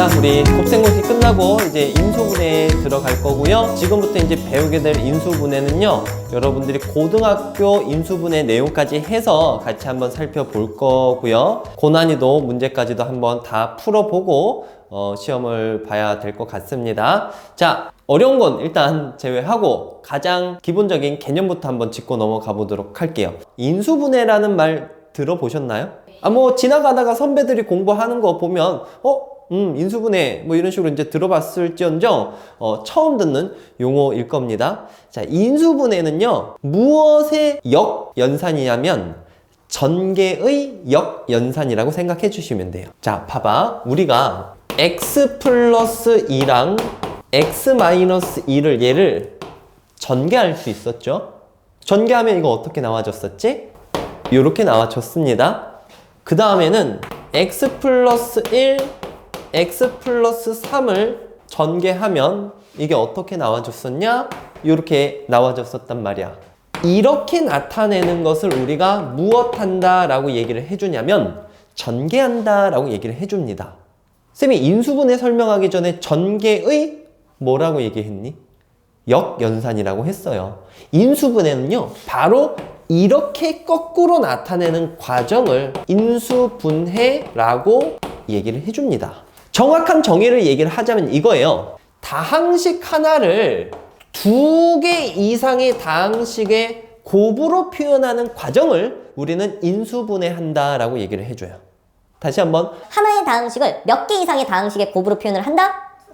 반갑습니다. 우리 곱셈공식 끝나고 이제 인수분해에 들어갈 거고요. 지금부터 이제 배우게 될 인수분해는요, 여러분들이 고등학교 인수분해 내용까지 해서 같이 한번 살펴볼 거고요. 고난이도 문제까지도 한번 다 풀어보고 시험을 봐야 될 것 같습니다. 자, 어려운 건 일단 제외하고 가장 기본적인 개념부터 한번 짚고 넘어가 보도록 할게요. 인수분해라는 말 들어보셨나요? 뭐 지나가다가 선배들이 공부하는 거 보면 인수분해 뭐 이런 식으로 이제 들어봤을지언정 처음 듣는 용어일 겁니다. 자, 인수분해는요, 무엇의 역연산이냐면 전개의 역연산이라고 생각해 주시면 돼요. 자, 봐봐. 우리가 x 플러스 2랑 x 마이너스 2를 얘를 전개할 수 있었죠? 전개하면 이거 어떻게 나와줬었지? 이렇게 나와줬습니다. 그 다음에는 x 플러스 1, x 플러스 3을 전개하면 이게 어떻게 나와줬었냐? 이렇게 나와줬었단 말이야. 이렇게 나타내는 것을 우리가 무엇한다 라고 얘기를 해주냐면 전개한다 라고 얘기를 해줍니다. 쌤이 인수분해 설명하기 전에 전개의 뭐라고 얘기했니? 역연산이라고 했어요. 인수분해는요, 바로 이렇게 거꾸로 나타내는 과정을 인수분해라고 얘기를 해줍니다. 정확한 정의를 얘기를 하자면 이거예요. 다항식 하나를 두 개 이상의 다항식의 곱으로 표현하는 과정을 우리는 인수분해한다라고 얘기를 해줘요. 다시 한번. 하나의 다항식을 몇 개 이상의 다항식의 곱으로 표현을 한다?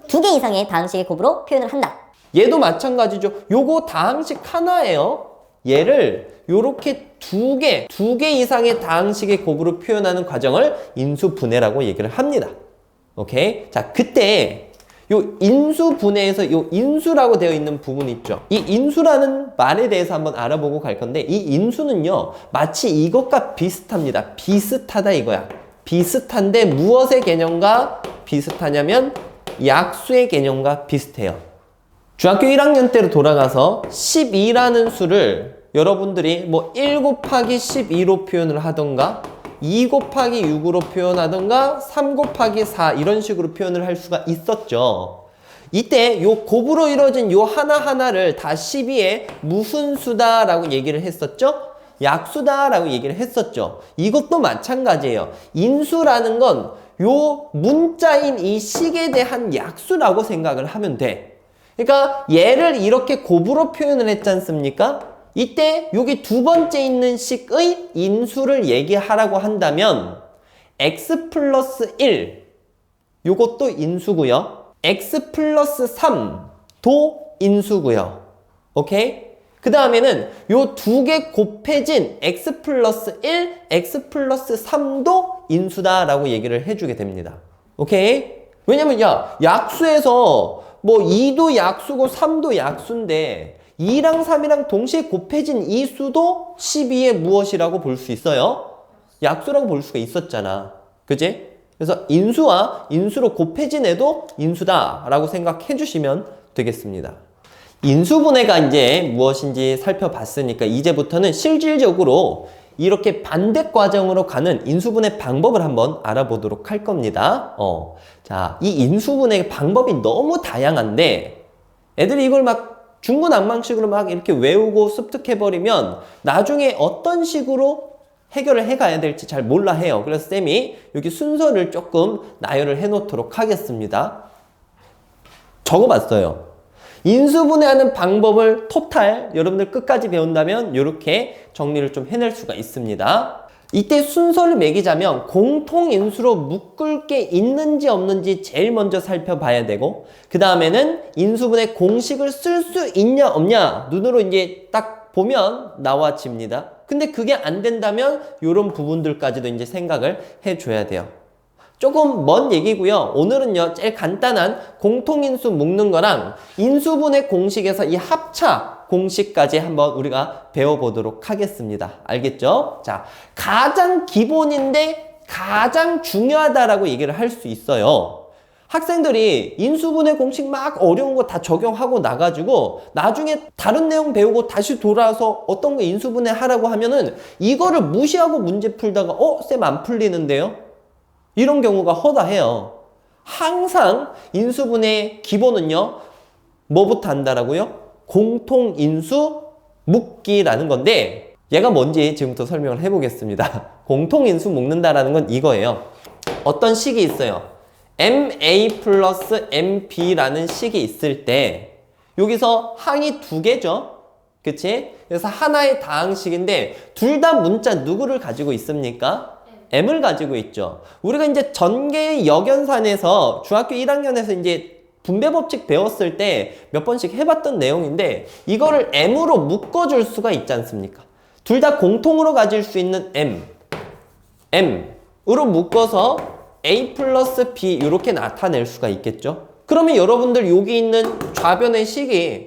두 개 이상의 다항식의 곱으로 표현을 한다. 얘도 마찬가지죠. 요거 다항식 하나예요. 얘를 요렇게 두 개 이상의 다항식의 곱으로 표현하는 과정을 인수분해라고 얘기를 합니다. 오케이? 자, 그때 요 인수분해에서 요 인수라고 되어 있는 부분 있죠. 이 인수라는 말에 대해서 한번 알아보고 갈 건데, 이 인수는요, 마치 이것과 비슷합니다. 비슷하다 이거야. 비슷한데 무엇의 개념과 비슷하냐면 약수의 개념과 비슷해요. 중학교 1학년 때로 돌아가서 12라는 수를 여러분들이 뭐 1 곱하기 12로 표현을 하던가 2 곱하기 6으로 표현하던가 3 곱하기 4 이런 식으로 표현을 할 수가 있었죠. 이때 요 곱으로 이루어진 요 하나하나를 다 12의 무슨 수다 라고 얘기를 했었죠? 약수다 라고 얘기를 했었죠. 이것도 마찬가지예요. 인수라는 건 요 문자인 이 식에 대한 약수라고 생각을 하면 돼. 그러니까 얘를 이렇게 곱으로 표현을 했지 않습니까? 이때 여기 두 번째 있는 식의 인수를 얘기하라고 한다면 x 플러스 1 요것도 인수고요. x 플러스 3도 인수고요. 오케이? 그 다음에는 요 두 개 곱해진 x 플러스 1, x 플러스 3도 인수다라고 얘기를 해주게 됩니다. 오케이? 왜냐면 약수에서 뭐 2도 약수고 3도 약수인데 2랑 3이랑 동시에 곱해진 이 수도 12의 무엇이라고 볼 수 있어요? 약수라고 볼 수가 있었잖아. 그치? 그래서 인수와 인수로 곱해진 애도 인수다라고 생각해 주시면 되겠습니다. 인수분해가 이제 무엇인지 살펴봤으니까 이제부터는 실질적으로 이렇게 반대 과정으로 가는 인수분해 방법을 한번 알아보도록 할 겁니다. 자, 이 인수분해 방법이 너무 다양한데 애들이 이걸 막 중구난방식으로 막 이렇게 외우고 습득해버리면 나중에 어떤 식으로 해결을 해가야 될지 잘 몰라 해요. 그래서 쌤이 여기 순서를 조금 나열을 해놓도록 하겠습니다. 적어봤어요. 인수분해하는 방법을 토탈 여러분들 끝까지 배운다면 이렇게 정리를 좀 해낼 수가 있습니다. 이때 순서를 매기자면 공통인수로 묶을 게 있는지 없는지 제일 먼저 살펴봐야 되고, 그 다음에는 인수분해 공식을 쓸 수 있냐 없냐 눈으로 이제 딱 보면 나와집니다. 근데 그게 안 된다면 이런 부분들까지도 이제 생각을 해줘야 돼요. 조금 먼 얘기고요. 오늘은요, 제일 간단한 공통인수 묶는 거랑 인수분해 공식에서 이 합차 공식까지 한번 우리가 배워보도록 하겠습니다. 알겠죠? 자, 가장 기본인데 가장 중요하다라고 얘기를 할 수 있어요. 학생들이 인수분해 공식 막 어려운 거 다 적용하고 나가지고 나중에 다른 내용 배우고 다시 돌아와서 어떤 거 인수분해 하라고 하면은 이거를 무시하고 문제 풀다가 쌤 안 풀리는데요? 이런 경우가 허다해요. 항상 인수분해 기본은요, 뭐부터 한다라고요? 공통인수 묶기라는 건데, 얘가 뭔지 지금부터 설명을 해보겠습니다. 공통인수 묶는다라는 건 이거예요. 어떤 식이 있어요. MA 플러스 MB라는 식이 있을 때, 여기서 항이 두 개죠. 그치? 그래서 하나의 다항식인데, 둘 다 문자 누구를 가지고 있습니까? M을 가지고 있죠. 우리가 이제 전개 역연산에서 중학교 1학년에서 이제 분배 법칙 배웠을 때 몇 번씩 해봤던 내용인데, 이거를 M으로 묶어줄 수가 있지 않습니까? 둘 다 공통으로 가질 수 있는 M으로 묶어서 A 플러스 B 이렇게 나타낼 수가 있겠죠. 그러면 여러분들 여기 있는 좌변의 식이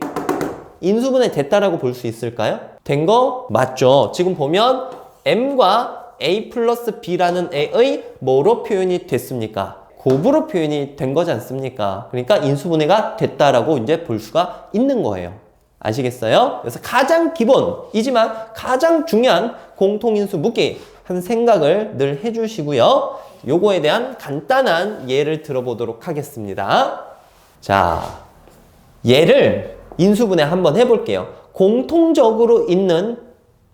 인수분해 됐다라고 볼 수 있을까요? 된 거 맞죠? 지금 보면 M과 A 플러스 B라는 애의 뭐로 표현이 됐습니까? 곱으로 표현이 된 거지 않습니까? 그러니까 인수분해가 됐다라고 이제 볼 수가 있는 거예요. 아시겠어요? 그래서 가장 기본이지만 가장 중요한 공통인수 묶기 한 생각을 늘 해주시고요. 요거에 대한 간단한 예를 들어보도록 하겠습니다. 자, 예를 인수분해 한번 해볼게요. 공통적으로 있는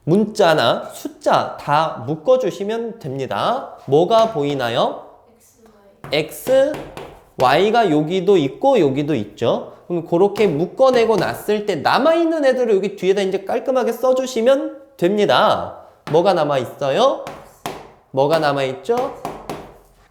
문자나 숫자 다 묶어주시면 됩니다. 뭐가 보이나요? X, Y가 여기도 있고 여기도 있죠. 그럼 그렇게 묶어내고 났을 때 남아있는 애들을 여기 뒤에다 이제 깔끔하게 써주시면 됩니다. 뭐가 남아있어요? 뭐가 남아있죠?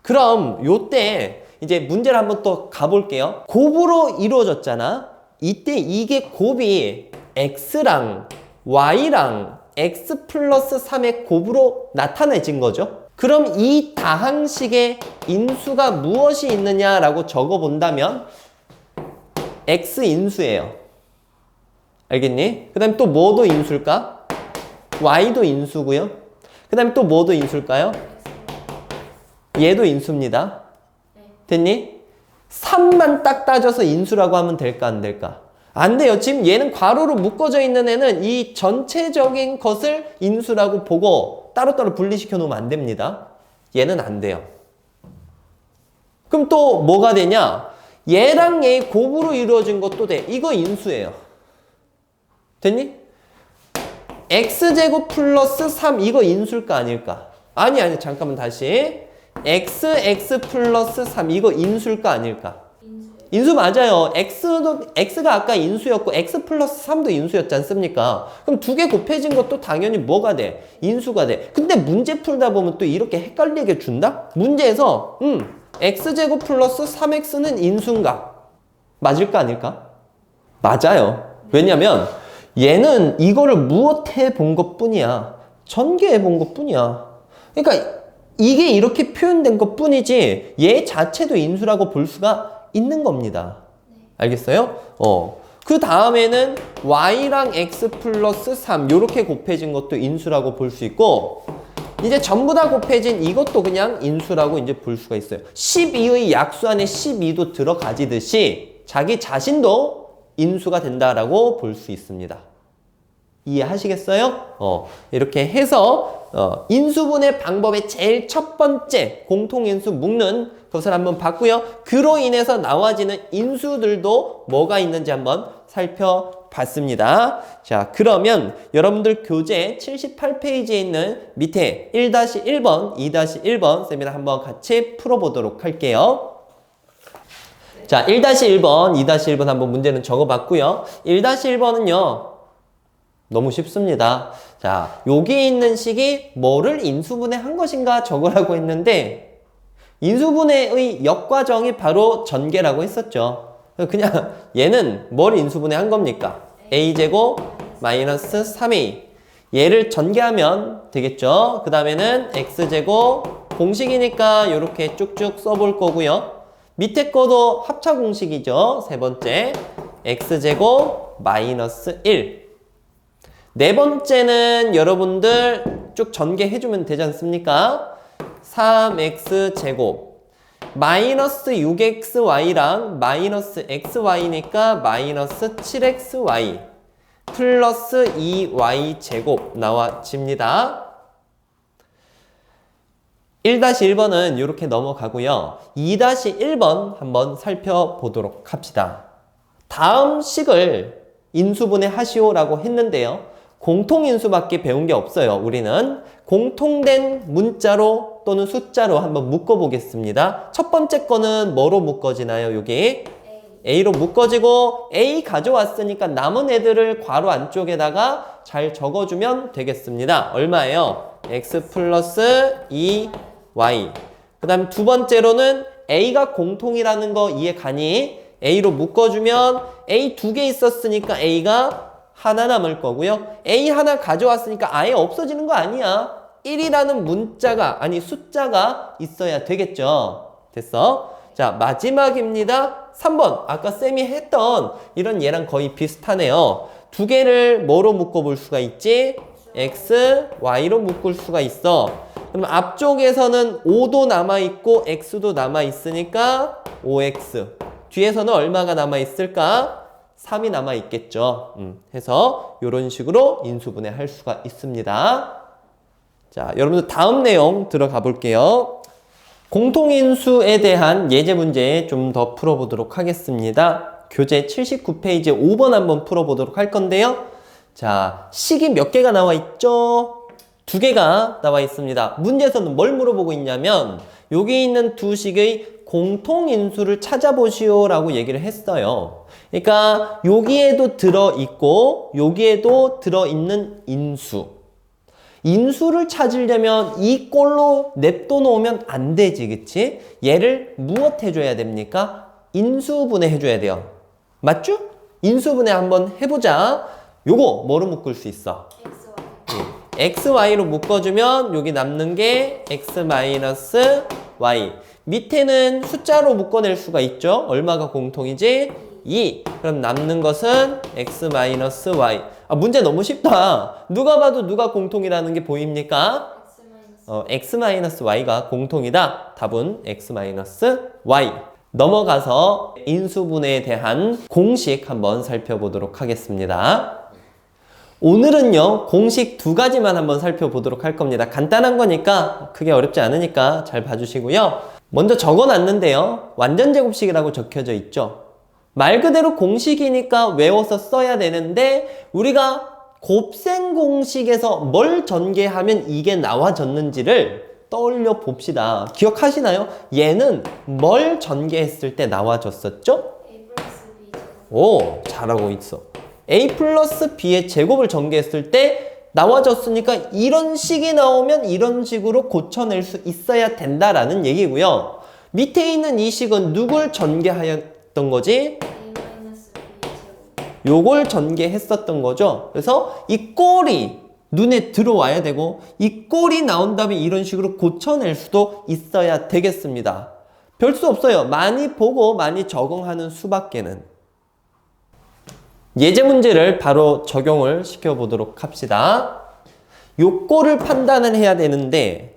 그럼 요때 이제 문제를 한번 또 가볼게요. 곱으로 이루어졌잖아. 이때 이게 곱이 X랑 Y랑 X 플러스 3의 곱으로 나타내진 거죠. 그럼 이 다항식의 인수가 무엇이 있느냐라고 적어본다면 X 인수예요. 알겠니? 그 다음에 또 뭐도 인수일까? Y도 인수고요. 그 다음에 또 뭐도 인수일까요? 얘도 인수입니다. 됐니? 3만 딱 따져서 인수라고 하면 될까 안 될까? 안 돼요. 지금 얘는 괄호로 묶어져 있는 애는 이 전체적인 것을 인수라고 보고 따로따로 분리시켜 놓으면 안 됩니다. 얘는 안 돼요. 그럼 또 뭐가 되냐? 얘랑 얘 곱으로 이루어진 것도 돼. 이거 인수예요. 됐니? x제곱 플러스 3 이거 인수일까 아닐까? 아니 잠깐만 다시. x 플러스 3 이거 인수일까 아닐까? 인수 맞아요. x가 아까 인수였고 x 플러스 3도 인수였지 않습니까? 그럼 두 개 곱해진 것도 당연히 뭐가 돼? 인수가 돼. 근데 문제 풀다 보면 또 이렇게 헷갈리게 준다? 문제에서 x제곱 플러스 3x는 인수인가? 맞을까 아닐까? 맞아요. 왜냐면 얘는 이거를 무엇해 본 것 뿐이야. 전개해 본 것 뿐이야. 그러니까 이게 이렇게 표현된 것 뿐이지 얘 자체도 인수라고 볼 수가 있는 겁니다. 알겠어요? 그 다음에는 y랑 x 플러스 3 요렇게 곱해진 것도 인수라고 볼 수 있고 이제 전부 다 곱해진 이것도 그냥 인수라고 이제 볼 수가 있어요. 12의 약수 안에 12도 들어가지듯이 자기 자신도 인수가 된다라고 볼 수 있습니다. 이해하시겠어요? 이렇게 해서 인수분해 방법의 제일 첫 번째 공통인수 묶는 것을 한번 봤고요. 그로 인해서 나와지는 인수들도 뭐가 있는지 한번 살펴봤습니다. 자, 그러면 여러분들 교재 78페이지에 있는 밑에 1-1번, 2-1번 세미나 한번 같이 풀어보도록 할게요. 자, 1-1번, 2-1번 한번 문제는 적어봤고요. 1-1번은요. 너무 쉽습니다. 자, 여기 있는 식이 뭐를 인수분해한 것인가 적으라고 했는데 인수분해의 역과정이 바로 전개라고 했었죠. 그냥 얘는 뭘 인수분해한 겁니까? a제곱 마이너스 3a 얘를 전개하면 되겠죠. 그 다음에는 x제곱 공식이니까 이렇게 쭉쭉 써볼 거고요. 밑에 거도 합차 공식이죠. 세 번째 x제곱 마이너스 1 네 번째는 여러분들 쭉 전개해주면 되지 않습니까? 3x제곱 마이너스 6xy랑 마이너스 xy니까 마이너스 7xy 플러스 2y제곱 나와집니다. 1-1번은 이렇게 넘어가고요. 2-1번 한번 살펴보도록 합시다. 다음 식을 인수분해 하시오라고 했는데요. 공통인수밖에 배운 게 없어요. 우리는 공통된 문자로 또는 숫자로 한번 묶어보겠습니다. 첫 번째 거는 뭐로 묶어지나요? 여기 A로 묶어지고 A 가져왔으니까 남은 애들을 괄호 안쪽에다가 잘 적어주면 되겠습니다. 얼마예요? X 플러스 2Y. 그 다음 두 번째로는 A가 공통이라는 거 이해 가니? A로 묶어주면 A 두 개 있었으니까 A가 하나 남을 거고요. A 하나 가져왔으니까 아예 없어지는 거 아니야. 1이라는 문자가, 아니 숫자가 있어야 되겠죠. 됐어? 자, 마지막입니다. 3번. 아까 쌤이 했던 이런 얘랑 거의 비슷하네요. 두 개를 뭐로 묶어볼 수가 있지? X, Y로 묶을 수가 있어. 그럼 앞쪽에서는 5도 남아있고 X도 남아있으니까 5X. 뒤에서는 얼마가 남아있을까? 3이 남아있겠죠. 해서 이런 식으로 인수분해 할 수가 있습니다. 자, 여러분들 다음 내용 들어가 볼게요. 공통인수에 대한 예제 문제 좀 더 풀어보도록 하겠습니다. 교재 79페이지 5번 한번 풀어보도록 할 건데요. 자, 식이 몇 개가 나와 있죠? 2개가 나와 있습니다. 문제에서는 뭘 물어보고 있냐면 여기 있는 두 식의 공통인수를 찾아보시오 라고 얘기를 했어요. 그러니까 여기에도 들어있고 여기에도 들어있는 인수를 찾으려면 이 꼴로 냅둬 놓으면 안 되지, 그치? 얘를 무엇 해줘야 됩니까? 인수분해 해줘야 돼요. 맞죠? 인수분해 한번 해보자. 요거 뭐로 묶을 수 있어? XY로 묶어주면 여기 남는 게 X-Y. 밑에는 숫자로 묶어낼 수가 있죠? 얼마가 공통이지? 2. 그럼 남는 것은 X-Y. 아, 문제 너무 쉽다. 누가 봐도 누가 공통이라는 게 보입니까? X-Y가 공통이다. 답은 X-Y. 넘어가서 인수분해에 대한 공식 한번 살펴보도록 하겠습니다. 오늘은요, 공식 2가지만 한번 살펴보도록 할 겁니다. 간단한 거니까 크게 어렵지 않으니까 잘 봐주시고요. 먼저 적어놨는데요. 완전제곱식이라고 적혀져 있죠. 말 그대로 공식이니까 외워서 써야 되는데 우리가 곱셈 공식에서 뭘 전개하면 이게 나와졌는지를 떠올려 봅시다. 기억하시나요? 얘는 뭘 전개했을 때 나와졌었죠? A 플러스 B 제곱. 오, 잘하고 있어. A 플러스 B의 제곱을 전개했을 때 나와졌으니까 이런 식이 나오면 이런 식으로 고쳐낼 수 있어야 된다라는 얘기고요. 밑에 있는 이 식은 누굴 전개하였던 거지? A 마이너스 B 제곱. 요걸 전개했었던 거죠. 그래서 이 꼴이 눈에 들어와야 되고 이 꼴이 나온 다음에 이런 식으로 고쳐낼 수도 있어야 되겠습니다. 별 수 없어요. 많이 보고 많이 적응하는 수밖에는. 예제 문제를 바로 적용을 시켜보도록 합시다. 요 꼴을 판단을 해야 되는데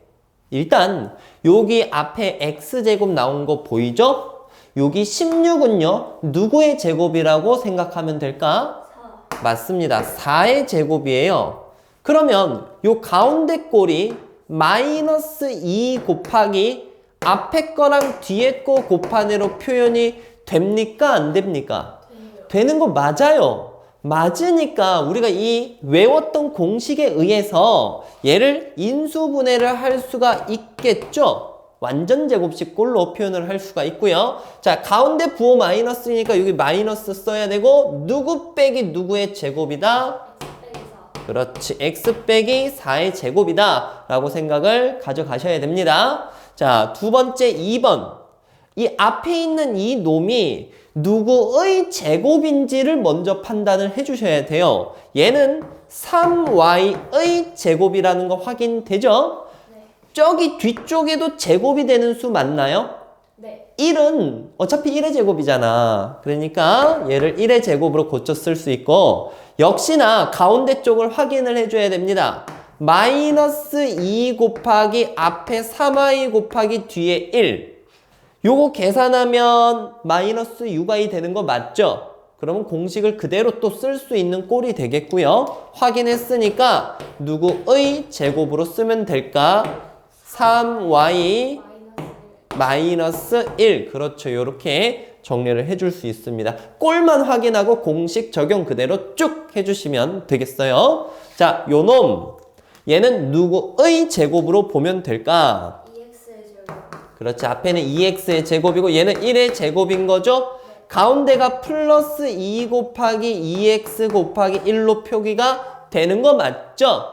일단 여기 앞에 x제곱 나온 거 보이죠? 여기 16은요. 누구의 제곱이라고 생각하면 될까? 4. 맞습니다. 4의 제곱이에요. 그러면 요 가운데 꼴이 마이너스 2 곱하기 앞에 거랑 뒤에 거 곱한 애로 표현이 됩니까? 안 됩니까? 되는 거 맞아요. 맞으니까 우리가 이 외웠던 공식에 의해서 얘를 인수분해를 할 수가 있겠죠. 완전 제곱식 꼴로 표현을 할 수가 있고요. 자, 가운데 부호 마이너스니까 여기 마이너스 써야 되고 누구 빼기 누구의 제곱이다? X 빼기 4. 그렇지. x 빼기 4의 제곱이다 라고 생각을 가져가셔야 됩니다. 자, 두 번째 2번. 이 앞에 있는 이 놈이 누구의 제곱인지를 먼저 판단을 해주셔야 돼요. 얘는 3y의 제곱이라는 거 확인되죠? 네. 저기 뒤쪽에도 제곱이 되는 수 맞나요? 네. 1은 어차피 1의 제곱이잖아. 그러니까 얘를 1의 제곱으로 고쳐 쓸 수 있고 역시나 가운데 쪽을 확인을 해줘야 됩니다. 마이너스 2 곱하기 앞에 3y 곱하기 뒤에 1. 요거 계산하면 마이너스 6y 되는 거 맞죠? 그러면 공식을 그대로 또 쓸 수 있는 꼴이 되겠고요. 확인했으니까 누구의 제곱으로 쓰면 될까? 3y 마이너스 마이너스 1. 그렇죠. 이렇게 정리를 해줄 수 있습니다. 꼴만 확인하고 공식 적용 그대로 쭉 해주시면 되겠어요. 자, 요 놈. 얘는 누구의 제곱으로 보면 될까? 2x의 제곱. 그렇지. 앞에는 2x의 제곱이고 얘는 1의 제곱인 거죠? 가운데가 플러스 2 곱하기 2x 곱하기 1로 표기가 되는 거 맞죠?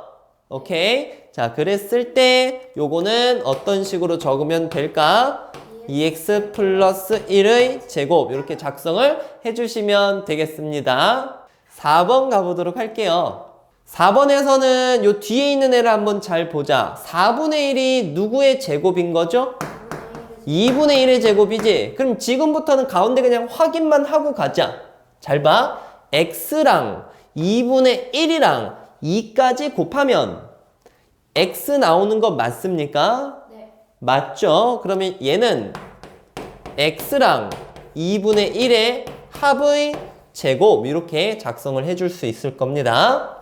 오케이. 자, 그랬을 때 요거는 어떤 식으로 적으면 될까? 2x 플러스 1의 제곱 이렇게 작성을 해주시면 되겠습니다. 4번 가보도록 할게요. 4번에서는 요 뒤에 있는 애를 한번 잘 보자. 4분의 1이 누구의 제곱인 거죠? 2분의 1의 제곱이지? 그럼 지금부터는 가운데 그냥 확인만 하고 가자. 잘 봐. x랑 2분의 1이랑 2까지 곱하면 x 나오는 거 맞습니까? 네. 맞죠? 그러면 얘는 x랑 2분의 1의 합의 제곱 이렇게 작성을 해줄 수 있을 겁니다.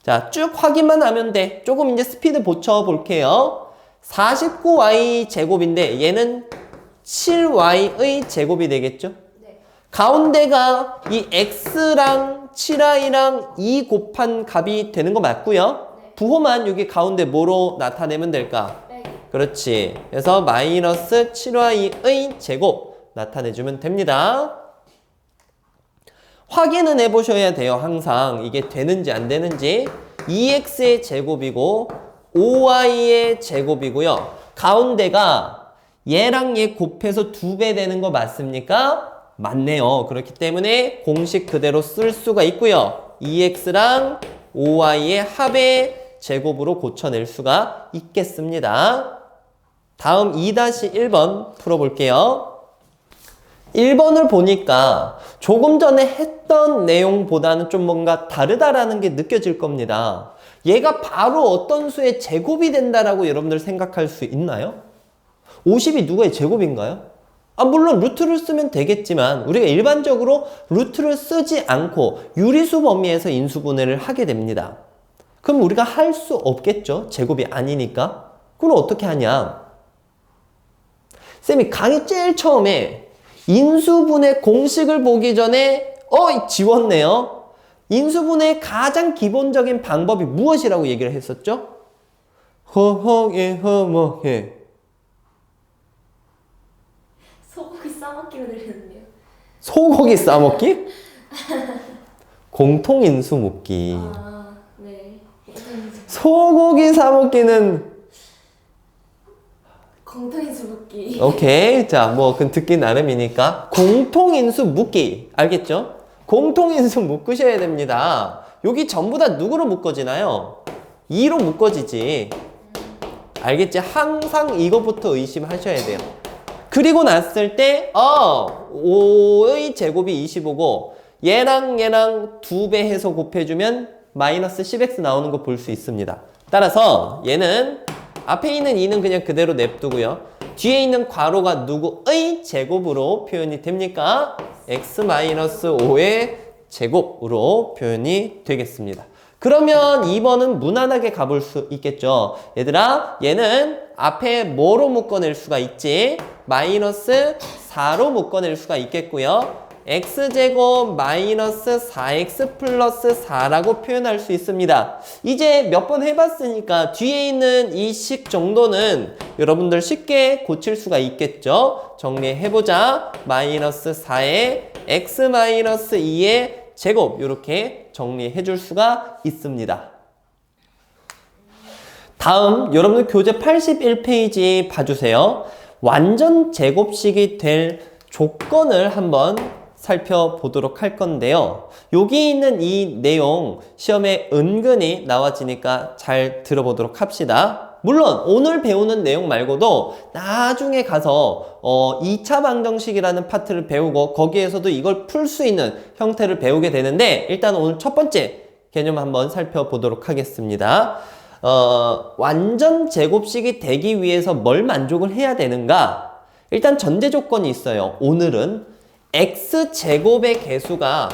자, 쭉 확인만 하면 돼. 조금 이제 스피드 붙여 볼게요. 49y 제곱인데 얘는 7y의 제곱이 되겠죠? 네. 가운데가 이 x랑 7i랑 2 곱한 값이 되는 거 맞고요. 네. 부호만 여기 가운데 뭐로 나타내면 될까? 빼기. 그렇지. 그래서 마이너스 7y의 제곱 나타내주면 됩니다. 확인은 해보셔야 돼요. 항상 이게 되는지 안 되는지. 2x의 제곱이고 5y의 제곱이고요. 가운데가 얘랑 얘 곱해서 2배 되는 거 맞습니까? 맞네요. 그렇기 때문에 공식 그대로 쓸 수가 있고요. 2x랑 5y의 합의 제곱으로 고쳐낼 수가 있겠습니다. 다음 2-1번 풀어볼게요. 1번을 보니까 조금 전에 했던 내용보다는 좀 뭔가 다르다라는 게 느껴질 겁니다. 얘가 바로 어떤 수의 제곱이 된다라고 여러분들 생각할 수 있나요? 50이 누구의 제곱인가요? 물론 루트를 쓰면 되겠지만 우리가 일반적으로 루트를 쓰지 않고 유리수 범위에서 인수분해를 하게 됩니다. 그럼 우리가 할 수 없겠죠? 제곱이 아니니까. 그럼 어떻게 하냐? 쌤이 강의 제일 처음에 인수분해 공식을 보기 전에 지웠네요. 인수분해의 가장 기본적인 방법이 무엇이라고 얘기를 했었죠? 허허예 허머예. 소고기 싸먹기로 들리는데요. 소고기 싸먹기? 공통인수 묻기. 아, 네. 소고기 싸먹기는 공통인수 묻기. 오케이. 자, 뭐 그건 듣기 나름이니까 공통인수 묻기. 알겠죠? 공통인수 묶으셔야 됩니다. 여기 전부 다 누구로 묶어지나요? 2로 묶어지지. 알겠지? 항상 이거부터 의심하셔야 돼요. 그리고 났을 때 5의 제곱이 25고 얘랑 2배 해서 곱해주면 마이너스 10x 나오는 거 볼 수 있습니다. 따라서 얘는 앞에 있는 2는 그냥 그대로 냅두고요. 뒤에 있는 괄호가 누구의 제곱으로 표현이 됩니까? x-5의 제곱으로 표현이 되겠습니다. 그러면 2번은 무난하게 가볼 수 있겠죠. 얘들아, 얘는 앞에 뭐로 묶어낼 수가 있지? 마이너스 4로 묶어낼 수가 있겠고요. x제곱 마이너스 4x 플러스 4라고 표현할 수 있습니다. 이제 몇 번 해봤으니까 뒤에 있는 이 식 정도는 여러분들 쉽게 고칠 수가 있겠죠. 정리해보자. 마이너스 4에 x 마이너스 2의 제곱 이렇게 정리해 줄 수가 있습니다. 다음 여러분들 교재 81페이지 봐주세요. 완전 제곱식이 될 조건을 한번 살펴보도록 할 건데요. 여기 있는 이 내용 시험에 은근히 나와지니까 잘 들어보도록 합시다. 물론 오늘 배우는 내용 말고도 나중에 가서 2차 방정식이라는 파트를 배우고 거기에서도 이걸 풀 수 있는 형태를 배우게 되는데 일단 오늘 첫 번째 개념 한번 살펴보도록 하겠습니다. 완전 제곱식이 되기 위해서 뭘 만족을 해야 되는가? 일단 전제 조건이 있어요. 오늘은 x제곱의 개수가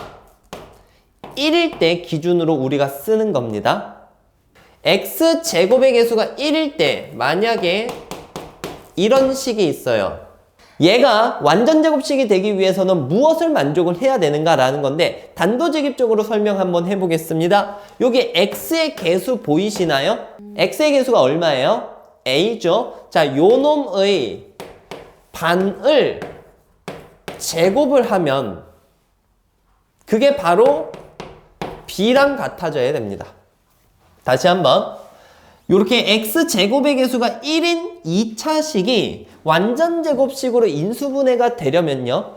1일 때 기준으로 우리가 쓰는 겁니다. x제곱의 개수가 1일 때 만약에 이런 식이 있어요. 얘가 완전제곱식이 되기 위해서는 무엇을 만족을 해야 되는가라는 건데 단도직입적으로 설명 한번 해보겠습니다. 여기 x의 개수 보이시나요? x의 개수가 얼마예요? a죠. 자, 요 놈의 반을 제곱을 하면 그게 바로 b랑 같아져야 됩니다. 다시 한번. 이렇게 x제곱의 개수가 1인 2차식이 완전제곱식으로 인수분해가 되려면요.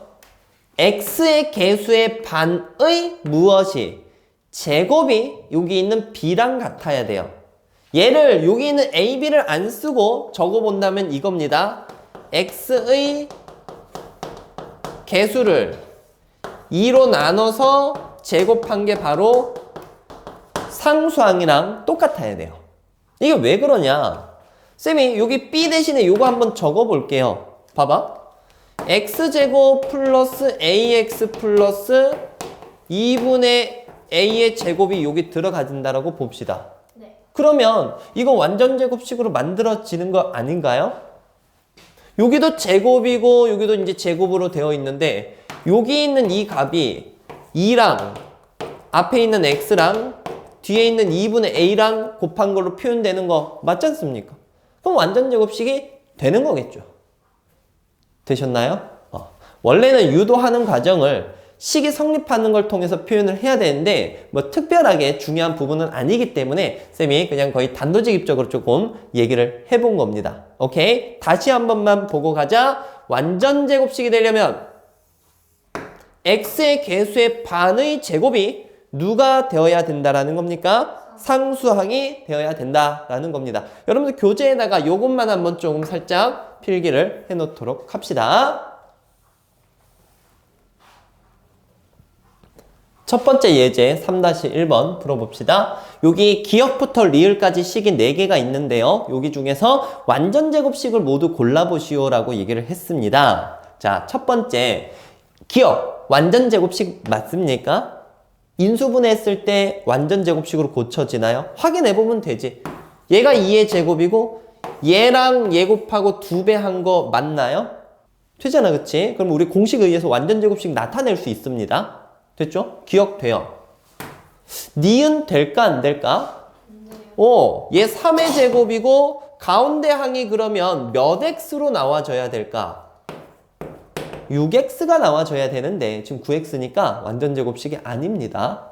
x의 개수의 반의 무엇이? 제곱이 여기 있는 b랑 같아야 돼요. 얘를 여기 있는 a, b를 안 쓰고 적어본다면 이겁니다. x의 개수를 2로 나눠서 제곱한 게 바로 상수항이랑 똑같아야 돼요. 이게 왜 그러냐? 쌤이 여기 b 대신에 요거 한번 적어볼게요. 봐봐. x제곱 플러스 ax 플러스 2분의 a의 제곱이 여기 들어가진다라고 봅시다. 네. 그러면 이거 완전제곱식으로 만들어지는 거 아닌가요? 여기도 제곱이고 여기도 이제 제곱으로 되어 있는데 여기 있는 이 값이 2랑 앞에 있는 x랑 뒤에 있는 2분의 a랑 곱한 걸로 표현되는 거 맞지 않습니까? 그럼 완전제곱식이 되는 거겠죠. 되셨나요? 원래는 유도하는 과정을 식이 성립하는 걸 통해서 표현을 해야 되는데 뭐 특별하게 중요한 부분은 아니기 때문에 쌤이 그냥 거의 단도직입적으로 조금 얘기를 해본 겁니다. 오케이? 다시 한 번만 보고 가자. 완전제곱식이 되려면 x의 개수의 반의 제곱이 누가 되어야 된다라는 겁니까? 상수항이 되어야 된다라는 겁니다. 여러분들 교재에다가 요것만 한번 조금 살짝 필기를 해놓도록 합시다. 첫 번째 예제 3-1번 풀어봅시다. 여기 기역부터 리을까지 식이 4개가 있는데요. 여기 중에서 완전제곱식을 모두 골라보시오라고 얘기를 했습니다. 자, 첫 번째 기역 완전제곱식 맞습니까? 인수분해했을 때 완전제곱식으로 고쳐지나요? 확인해보면 되지. 얘가 2의 제곱이고 얘랑 얘 곱하고 2배 한 거 맞나요? 되잖아, 그치? 그럼 우리 공식에 의해서 완전제곱식 나타낼 수 있습니다. 됐죠? 기억돼요. 니은 될까 안 될까? 얘 3의 제곱이고 가운데 항이 그러면 몇 x로 나와줘야 될까? 6x가 나와줘야 되는데 지금 9x니까 완전제곱식이 아닙니다.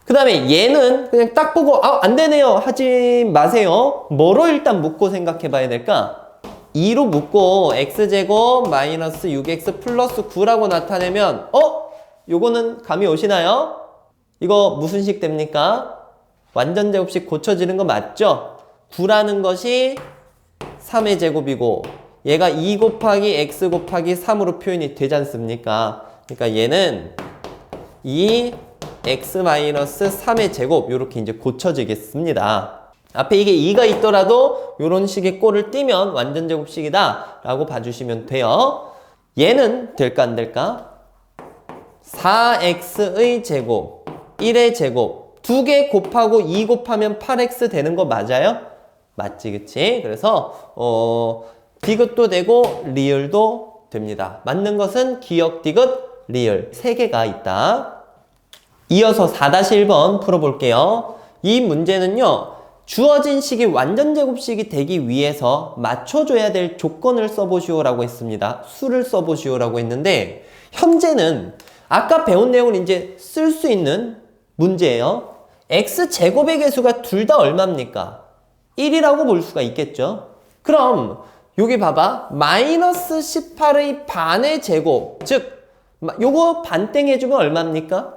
그 다음에 얘는 그냥 딱 보고 안 되네요 하지 마세요. 뭐로 일단 묶고 생각해 봐야 될까? 2로 묶고 x제곱 마이너스 6x 플러스 9라고 나타내면 요거는 감이 오시나요? 이거 무슨 식 됩니까? 완전제곱식 고쳐지는 거 맞죠? 9라는 것이 3의 제곱이고 얘가 2 곱하기 x 곱하기 3으로 표현이 되지 않습니까? 그러니까 얘는 2x-3의 제곱 이렇게 이제 고쳐지겠습니다. 앞에 이게 2가 있더라도 이런 식의 꼴을 띄면 완전제곱식이다 라고 봐주시면 돼요. 얘는 될까 안 될까? 4x의 제곱 1의 제곱 2개 곱하고 2 곱하면 8x 되는 거 맞아요? 맞지, 그치? 그래서 디귿도 되고 리을도 됩니다. 맞는 것은 기역, 디귿, 리을 3개가 있다. 이어서 4-1번 풀어볼게요. 이 문제는요. 주어진 식이 완전제곱식이 되기 위해서 맞춰줘야 될 조건을 써보시오라고 했습니다. 수를 써보시오라고 했는데 현재는 아까 배운 내용을 이제 쓸 수 있는 문제예요. x제곱의 개수가 둘 다 얼마입니까? 1이라고 볼 수가 있겠죠. 그럼 여기 봐봐. 마이너스 18의 반의 제곱. 즉 요거 반땡 해주면 얼마입니까?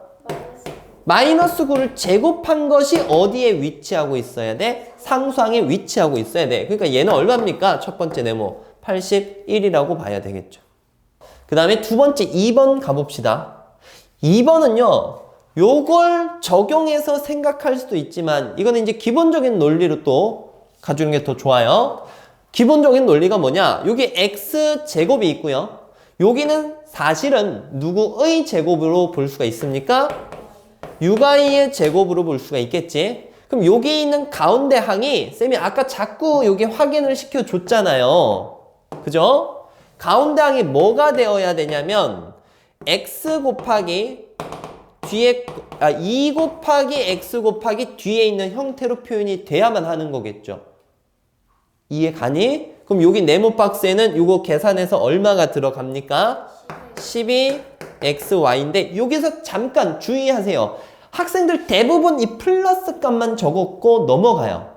마이너스 9를 제곱한 것이 어디에 위치하고 있어야 돼? 상수항에 위치하고 있어야 돼. 그러니까 얘는 얼마입니까? 첫 번째 네모 81이라고 봐야 되겠죠. 그 다음에 두 번째 2번 가봅시다. 2번은요. 요걸 적용해서 생각할 수도 있지만 이거는 이제 기본적인 논리로 또 가주는 게 더 좋아요. 기본적인 논리가 뭐냐? 여기 x제곱이 있고요. 여기는 사실은 누구의 제곱으로 볼 수가 있습니까? 6i의 제곱으로 볼 수가 있겠지. 그럼 여기 있는 가운데 항이 쌤이 아까 자꾸 여기 확인을 시켜줬잖아요. 그죠? 가운데 항이 뭐가 되어야 되냐면 x 곱하기 뒤에 2 곱하기 x 곱하기 뒤에 있는 형태로 표현이 돼야만 하는 거겠죠. 이해 가니? 그럼 여기 네모 박스에는 이거 계산해서 얼마가 들어갑니까? 12xy인데 여기서 잠깐 주의하세요. 학생들 대부분 이 플러스 값만 적었고 넘어가요.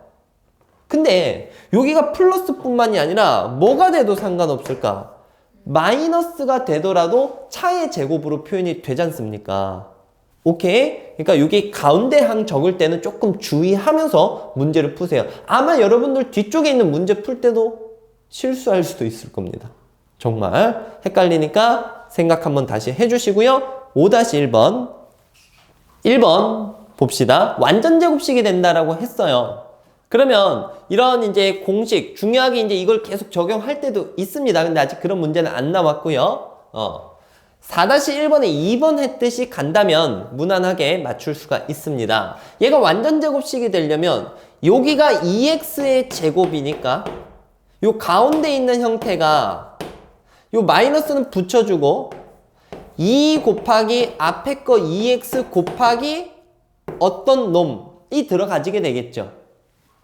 근데 여기가 플러스뿐만이 아니라 뭐가 돼도 상관없을까? 마이너스가 되더라도 차의 제곱으로 표현이 되지 않습니까? 오케이? 그러니까 여기 가운데 항 적을 때는 조금 주의하면서 문제를 푸세요. 아마 여러분들 뒤쪽에 있는 문제 풀 때도 실수할 수도 있을 겁니다. 정말 헷갈리니까 생각 한번 다시 해주시고요. 5-1번 1번 봅시다. 완전 제곱식이 된다라고 했어요. 그러면 이런 이제 공식, 중요하게 이제 이걸 계속 적용할 때도 있습니다. 근데 아직 그런 문제는 안 나왔고요. 4-1번에 2번 했듯이 간다면 무난하게 맞출 수가 있습니다. 얘가 완전 제곱식이 되려면 여기가 2x의 제곱이니까 요 가운데 있는 형태가 요 마이너스는 붙여주고 2 곱하기 앞에 거 2x 곱하기 어떤 놈이 들어가지게 되겠죠.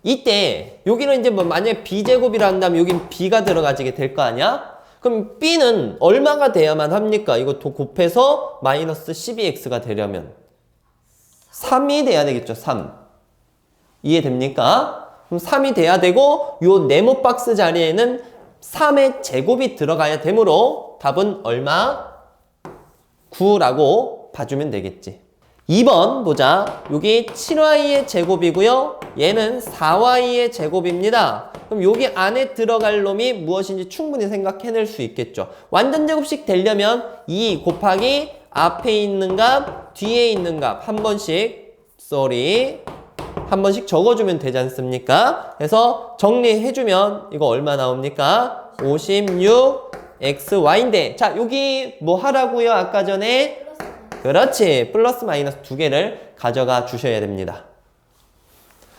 이때 여기는 이제 뭐 만약에 b제곱이라 한다면 여긴 b가 들어가지게 될 거 아니야? 그럼 b는 얼마가 돼야만 합니까? 이것도 곱해서 마이너스 12x가 되려면 3이 돼야 되겠죠. 3. 이해됩니까? 그럼 3이 돼야 되고 요 네모 박스 자리에는 3의 제곱이 들어가야 되므로 답은 얼마? 9라고 봐주면 되겠지. 2번 보자. 여기 7y의 제곱이고요. 얘는 4y의 제곱입니다. 그럼 여기 안에 들어갈 놈이 무엇인지 충분히 생각해낼 수 있겠죠. 완전 제곱식 되려면 2 곱하기 앞에 있는 값, 뒤에 있는 값 한 번씩 한 번씩 적어주면 되지 않습니까? 그래서 정리해주면 이거 얼마 나옵니까? 56xy인데 자 여기 뭐 하라고요? 아까 전에 그렇지. 플러스 마이너스 두 개를 가져가 주셔야 됩니다.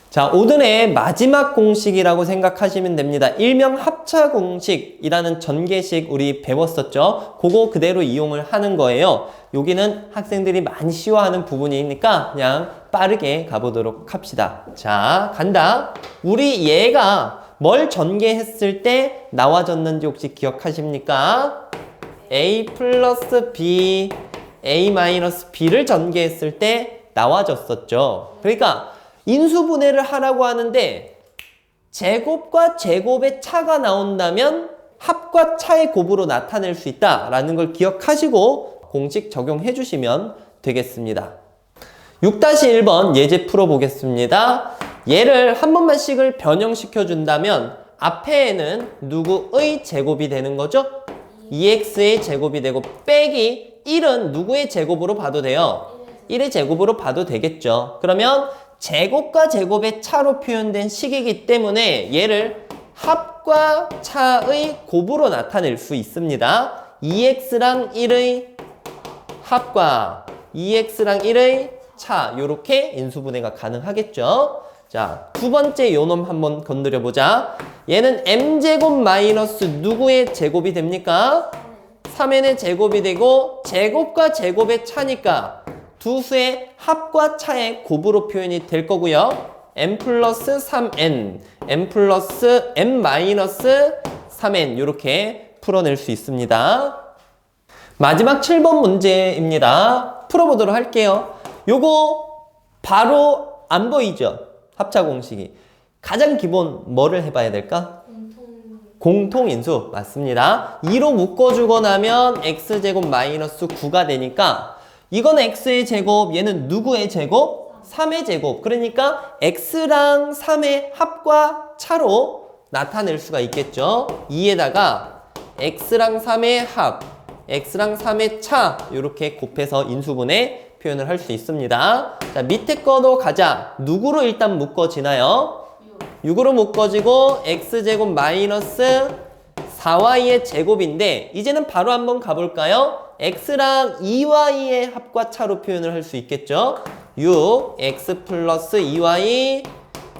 자, 오늘의 마지막 공식이라고 생각하시면 됩니다. 일명 합차 공식이라는 전개식 우리 배웠었죠? 그거 그대로 이용을 하는 거예요. 여기는 학생들이 많이 쉬워하는 부분이니까 그냥 빠르게 가보도록 합시다. 자, 간다. 우리 얘가 뭘 전개했을 때 나와졌는지 혹시 기억하십니까? a 플러스 b a 마이너스 b를 전개했을 때 나와졌었죠. 그러니까 인수분해를 하라고 하는데 제곱과 제곱의 차가 나온다면 합과 차의 곱으로 나타낼 수 있다라는 걸 기억하시고 공식 적용해 주시면 되겠습니다. 6-1번 예제 풀어보겠습니다. 얘를 한 번만씩을 변형시켜 준다면 앞에는 누구의 제곱이 되는 거죠? 2x의 제곱이 되고 빼기 1은 누구의 제곱으로 봐도 돼요? 1의 제곱으로 봐도 되겠죠. 그러면 제곱과 제곱의 차로 표현된 식이기 때문에 얘를 합과 차의 곱으로 나타낼 수 있습니다. 2x랑 1의 합과 2x랑 1의 차 요렇게 인수분해가 가능하겠죠. 자, 두 번째 요놈 한번 건드려 보자. 얘는 m제곱 마이너스 누구의 제곱이 됩니까? 3n의 제곱이 되고 제곱과 제곱의 차니까 두 수의 합과 차의 곱으로 표현이 될 거고요. m 플러스 3n, m 플러스 m 마이너스 3n 이렇게 풀어낼 수 있습니다. 마지막 7번 문제입니다. 풀어보도록 할게요. 요거 바로 안 보이죠? 합차 공식이. 가장 기본 뭐를 해봐야 될까? 공통인수 맞습니다. 2로 묶어주고 나면 x제곱 마이너스 9가 되니까 이건 x의 제곱, 얘는 누구의 제곱? 3의 제곱. 그러니까 x랑 3의 합과 차로 나타낼 수가 있겠죠. 2에다가 x랑 3의 합, x랑 3의 차 이렇게 곱해서 인수분해 표현을 할 수 있습니다. 자, 밑에 거도 가자. 누구로 일단 묶어지나요? 6으로 묶어지고 x제곱 마이너스 4y의 제곱인데 이제는 바로 한번 가볼까요? x랑 2y의 합과 차로 표현을 할 수 있겠죠. 6 x 플러스 2y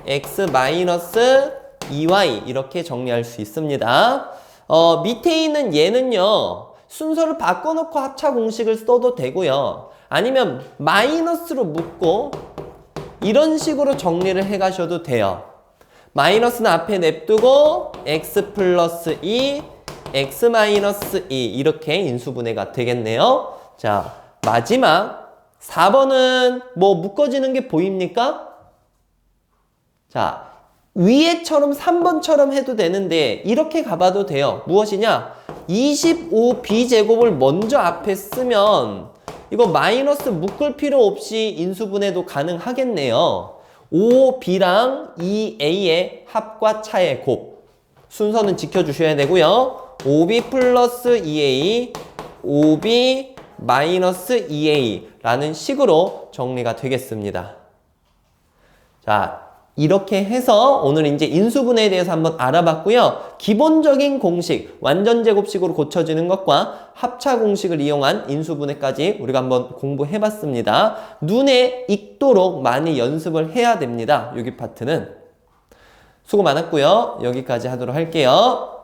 x 마이너스 2y 이렇게 정리할 수 있습니다. 밑에 있는 얘는요. 순서를 바꿔놓고 합차 공식을 써도 되고요. 아니면 마이너스로 묶고 이런 식으로 정리를 해 가셔도 돼요. 마이너스는 앞에 냅두고 x 플러스 2, x 마이너스 2 이렇게 인수분해가 되겠네요. 자, 마지막 4번은 뭐 묶어지는 게 보입니까? 자, 위에처럼 3번처럼 해도 되는데 이렇게 가봐도 돼요. 무엇이냐? 25b제곱을 먼저 앞에 쓰면 이거 마이너스 묶을 필요 없이 인수분해도 가능하겠네요. 5b랑 2a의 합과 차의 곱. 순서는 지켜주셔야 되고요. 5b 플러스 2a, 5b 마이너스 2a 라는 식으로 정리가 되겠습니다. 자, 이렇게 해서 오늘 이제 인수분해에 대해서 한번 알아봤고요. 기본적인 공식, 완전제곱식으로 고쳐지는 것과 합차 공식을 이용한 인수분해까지 우리가 한번 공부해봤습니다. 눈에 익도록 많이 연습을 해야 됩니다. 여기 파트는. 수고 많았고요. 여기까지 하도록 할게요.